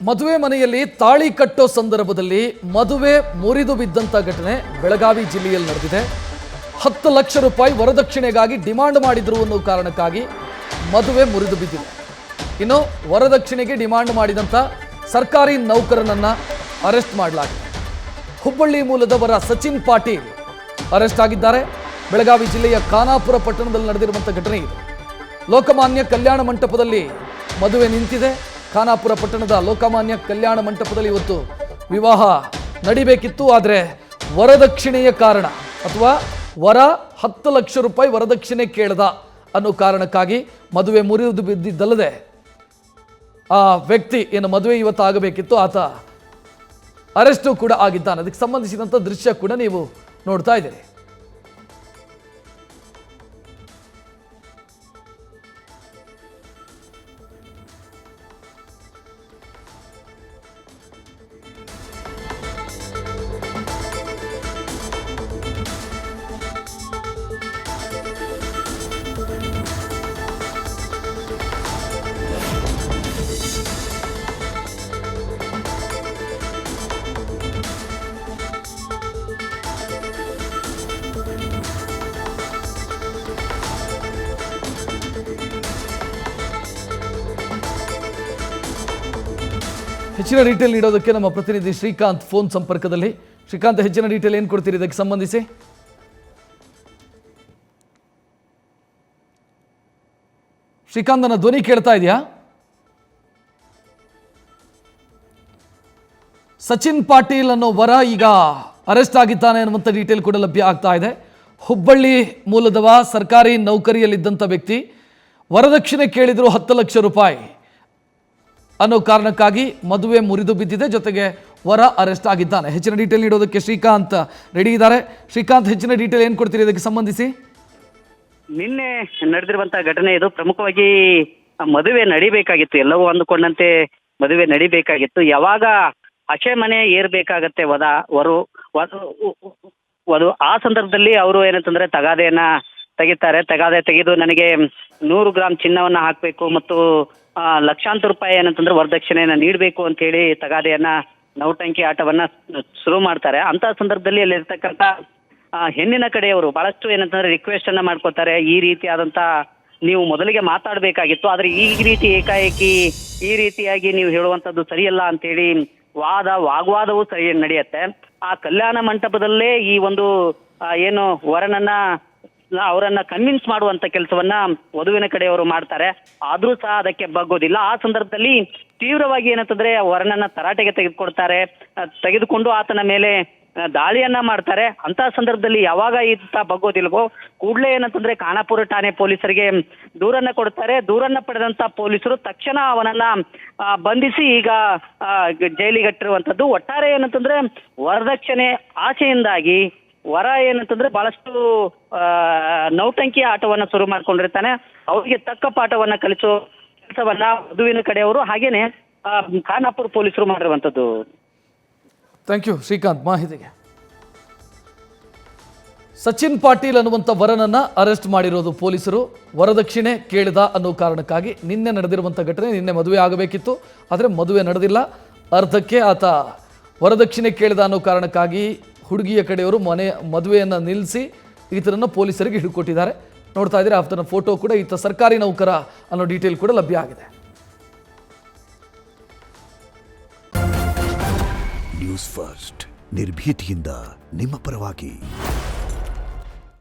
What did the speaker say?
ಮದುವೆ ಮನೆಯಲ್ಲಿ ತಾಳಿ ಕಟ್ಟೋ ಸಂದರ್ಭದಲ್ಲಿ ಮದುವೆ ಮುರಿದು ಬಿದ್ದಂತ ಘಟನೆ ಬೆಳಗಾವಿ ಜಿಲ್ಲೆಯಲ್ಲಿ ನಡೆದಿದೆ. 10 ಲಕ್ಷ ರೂಪಾಯಿ ವರದಕ್ಷಿಣೆಗಾಗಿ ಡಿಮಾಂಡ್ ಮಾಡಿದ್ರು ಅನ್ನೋ ಕಾರಣಕ್ಕಾಗಿ ಮದುವೆ ಮುರಿದು ಬಿದ್ದಿದೆ. ಇನ್ನು ವರದಕ್ಷಿಣೆಗೆ ಡಿಮಾಂಡ್ ಮಾಡಿದಂತ ಸರ್ಕಾರಿ ನೌಕರನನ್ನ ಅರೆಸ್ಟ್ ಮಾಡಲಾಗಿದೆ. ಹುಬ್ಬಳ್ಳಿ ಮೂಲದವರ ಸಚಿನ್ ಪಾಟೀಲ್ ಅರೆಸ್ಟ್ ಆಗಿದ್ದಾರೆ. ಬೆಳಗಾವಿ ಜಿಲ್ಲೆಯ ಖಾನಾಪುರ ಪಟ್ಟಣದಲ್ಲಿ ನಡೆದಿರುವಂತಹ ಘಟನೆ ಇದು. ಲೋಕಮಾನ್ಯ ಕಲ್ಯಾಣ ಮಂಟಪದಲ್ಲಿ ಮದುವೆ ನಿಂತಿದೆ. ಖಾನಾಪುರ ಪಟ್ಟಣದ ಲೋಕಮಾನ್ಯ ಕಲ್ಯಾಣ ಮಂಟಪದಲ್ಲಿ ಇವತ್ತು ವಿವಾಹ ನಡಿಬೇಕಿತ್ತು. ಆದರೆ ವರದಕ್ಷಿಣೆಯ ಕಾರಣ ಅಥವಾ ವರ 10 ಲಕ್ಷ ರೂಪಾಯಿ ವರದಕ್ಷಿಣೆ ಕೇಳ್ದ ಅನ್ನೋ ಕಾರಣಕ್ಕಾಗಿ ಮದುವೆ ಮುರಿದು ಬಿದ್ದಿದ್ದಲ್ಲದೆ ಆ ವ್ಯಕ್ತಿ ಏನು ಮದುವೆ ಇವತ್ತು ಆಗಬೇಕಿತ್ತು ಆತ ಅರೆಸ್ಟು ಕೂಡ ಆಗಿದ್ದಾನೆ. ಅದಕ್ಕೆ ಸಂಬಂಧಿಸಿದಂಥ ದೃಶ್ಯ ಕೂಡ ನೀವು ನೋಡ್ತಾ ಇದ್ದೀರಿ. ಹೆಚ್ಚಿನ ಡೀಟೇಲ್ ನೀಡೋದಕ್ಕೆ ನಮ್ಮ ಪ್ರತಿನಿಧಿ ಶ್ರೀಕಾಂತ್ ಫೋನ್ ಸಂಪರ್ಕದಲ್ಲಿ. ಶ್ರೀಕಾಂತ್, ಹೆಚ್ಚಿನ ಡೀಟೇಲ್ ಏನು ಕೊಡ್ತೀರಿ ಇದಕ್ಕೆ ಸಂಬಂಧಿಸಿ? ಶ್ರೀಕಾಂತ್, ನನ್ನ ಧ್ವನಿ ಕೇಳ್ತಾ ಇದೆಯಾ? ಸಚಿನ್ ಪಾಟೀಲ್ ಅನ್ನೋ ವರ ಈಗ ಅರೆಸ್ಟ್ ಆಗಿದ್ದಾನೆ ಅನ್ನುವಂಥ ಡೀಟೇಲ್ ಕೂಡ ಲಭ್ಯ ಆಗ್ತಾ ಇದೆ. ಹುಬ್ಬಳ್ಳಿ ಮೂಲದವ ಸರ್ಕಾರಿ ನೌಕರಿಯಲ್ಲಿದ್ದಂಥ ವ್ಯಕ್ತಿ ವರದಕ್ಷಿಣೆ ಕೇಳಿದ್ರು 10 ಲಕ್ಷ ರೂಪಾಯಿ ಅನ್ನೋ ಕಾರಣಕ್ಕಾಗಿ ಮದುವೆ ಮುರಿದು ಬಿದ್ದಿದೆ. ಜೊತೆಗೆ ವರ ಅರೆಸ್ಟ್ ಆಗಿದ್ದಾನೆ. ಹೆಚ್ಚಿನ ಡೀಟೇಲ್ ನೀಡೋದಕ್ಕೆ ಶ್ರೀಕಾಂತ್ ರೆಡಿ ಇದ್ದಾರೆ. ಶ್ರೀಕಾಂತ್, ಹೆಚ್ಚಿನ ಡೀಟೇಲ್ ಏನು ಕೊಡ್ತೀರಿ ಇದಕ್ಕೆ ಸಂಬಂಧಿಸಿ? ನಿನ್ನೆ ನಡೆದಿರುವಂತಹ ಘಟನೆ ಇದು. ಪ್ರಮುಖವಾಗಿ ಮದುವೆ ನಡಿಬೇಕಾಗಿತ್ತು, ಎಲ್ಲವೂ ಅಂದುಕೊಂಡಂತೆ ಮದುವೆ ನಡಿಬೇಕಾಗಿತ್ತು. ಯಾವಾಗ ಹಸೆ ಮನೆ ಏರ್ಬೇಕಾಗತ್ತೆ ವಧು ಆ ಸಂದರ್ಭದಲ್ಲಿ ಅವರು ಏನಂತಂದ್ರೆ ತಗಾದೆಯನ್ನ ತೆಗಿತಾರೆ. ತಗಾದೆ ತೆಗೆದು ನನಗೆ 100 ಗ್ರಾಮ್ ಚಿನ್ನವನ್ನ ಹಾಕಬೇಕು ಮತ್ತು ಲಕ್ಷಾಂತರ ರೂಪಾಯಿ ಏನಂತಂದ್ರೆ ವರದಕ್ಷಿಣೆಯನ್ನ ನೀಡಬೇಕು ಅಂತ ಹೇಳಿ ತಗಾದೆಯನ್ನ ನೌಟಂಕಿ ಆಟವನ್ನ ಶುರು ಮಾಡ್ತಾರೆ. ಅಂತ ಸಂದರ್ಭದಲ್ಲಿ ಅಲ್ಲಿರ್ತಕ್ಕಂಥ ಹೆಣ್ಣಿನ ಕಡೆಯವರು ಬಹಳಷ್ಟು ಏನಂತಂದ್ರೆ ರಿಕ್ವೆಸ್ಟ್ ಅನ್ನ ಮಾಡ್ಕೋತಾರೆ. ಈ ರೀತಿಯಾದಂತ ನೀವು ಮೊದಲಿಗೆ ಮಾತಾಡಬೇಕಾಗಿತ್ತು, ಆದ್ರೆ ಈ ರೀತಿ ಏಕಾಏಕಿ ಈ ರೀತಿಯಾಗಿ ನೀವು ಹೇಳುವಂತದ್ದು ಸರಿಯಲ್ಲ ಅಂತೇಳಿ ವಾಗ್ವಾದವು ಸರಿ ನಡೆಯುತ್ತೆ. ಆ ಕಲ್ಯಾಣ ಮಂಟಪದಲ್ಲೇ ಈ ಒಂದು ಏನು ವರನನ್ನ ಅವರನ್ನ ಕನ್ವಿನ್ಸ್ ಮಾಡುವಂತ ಕೆಲಸವನ್ನ ವಧುವಿನ ಕಡೆಯವರು ಮಾಡ್ತಾರೆ. ಆದ್ರೂ ಸಹ ಅದಕ್ಕೆ ಬಗ್ಗೋದಿಲ್ಲ. ಆ ಸಂದರ್ಭದಲ್ಲಿ ತೀವ್ರವಾಗಿ ಏನಂತಂದ್ರೆ ವರನನ್ನ ತರಾಟೆಗೆ ತೆಗೆದುಕೊಂಡು ಆತನ ಮೇಲೆ ದಾಳಿಯನ್ನ ಮಾಡ್ತಾರೆ. ಅಂತ ಸಂದರ್ಭದಲ್ಲಿ ಯಾವಾಗ ಈತ ಬಗ್ಗೋದಿಲ್ವೋ ಕೂಡಲೇ ಏನಂತಂದ್ರೆ ಖಾನಾಪುರ ಠಾಣೆ ಪೊಲೀಸರಿಗೆ ದೂರನ್ನ ಕೊಡ್ತಾರೆ. ದೂರನ್ನ ಪಡೆದಂತ ಪೊಲೀಸರು ತಕ್ಷಣ ಅವನನ್ನ ಬಂಧಿಸಿ ಈಗ ಜೈಲಿಗಟ್ಟಿರುವಂತದ್ದು. ಒಟ್ಟಾರೆ ಏನಂತಂದ್ರೆ ವರದಕ್ಷಿಣೆ ಆಸೆಯಿಂದಾಗಿ ವರ ಏನಂತಂದ್ರೆ ಬಹಳಷ್ಟು ನೌಟಂಕಿ ಆಟವನ್ನ ಶುರು ಮಾಡ್ಕೊಂಡಿರ್ತಾನೆ. ಅವರಿಗೆ ತಕ್ಕ ಪಾಠವನ್ನ ಕಲಿಸೋ ಕೆಲಸವನ್ನ ವಧುವಿನ ಕಡೆಯವರು ಹಾಗೇನೆ ಖಾನಾಪುರ ಪೊಲೀಸರು ಮಾಡಿರುವಂತದ್ದು. ಥ್ಯಾಂಕ್ ಯು ಶ್ರೀಕಾಂತ್ ಮಾಹಿತಿಗೆ. ಸಚಿನ್ ಪಾಟೀಲ್ ಅನ್ನುವಂಥ ವರನನ್ನ ಅರೆಸ್ಟ್ ಮಾಡಿರೋದು ಪೊಲೀಸರು. ವರದಕ್ಷಿಣೆ ಕೇಳಿದ ಅನ್ನೋ ಕಾರಣಕ್ಕಾಗಿ ನಿನ್ನೆ ನಡೆದಿರುವಂಥ ಘಟನೆ. ನಿನ್ನೆ ಮದುವೆ ಆಗಬೇಕಿತ್ತು, ಆದರೆ ಮದುವೆ ನಡೆದಿಲ್ಲ. ಅರ್ಧಕ್ಕೆ ಆತ ವರದಕ್ಷಿಣೆ ಕೇಳಿದ ಅನ್ನೋ ಕಾರಣಕ್ಕಾಗಿ ಹುಡುಗಿಯ ಕಡೆಯವರು ಮದುವೆಯನ್ನು ನಿಲ್ಲಿಸಿ ಈತನನ್ನು ಪೊಲೀಸರಿಗೆ ಹಿಡಿಕೊಟ್ಟಿದ್ದಾರೆ. ನೋಡ್ತಾ ಇದ್ದೀರಾ, ಆತನ ಫೋಟೋ ಕೂಡ ಈತ ಸರ್ಕಾರಿ ನೌಕರ ಅನ್ನೋ ಡೀಟೇಲ್ ಕೂಡ ಲಭ್ಯ ಆಗಿದೆ. ನ್ಯೂಸ್ ಫಸ್ಟ್ ನಿರ್ಭೀತಿಯಿಂದ ನಿಮ್ಮ ಪರವಾಗಿ.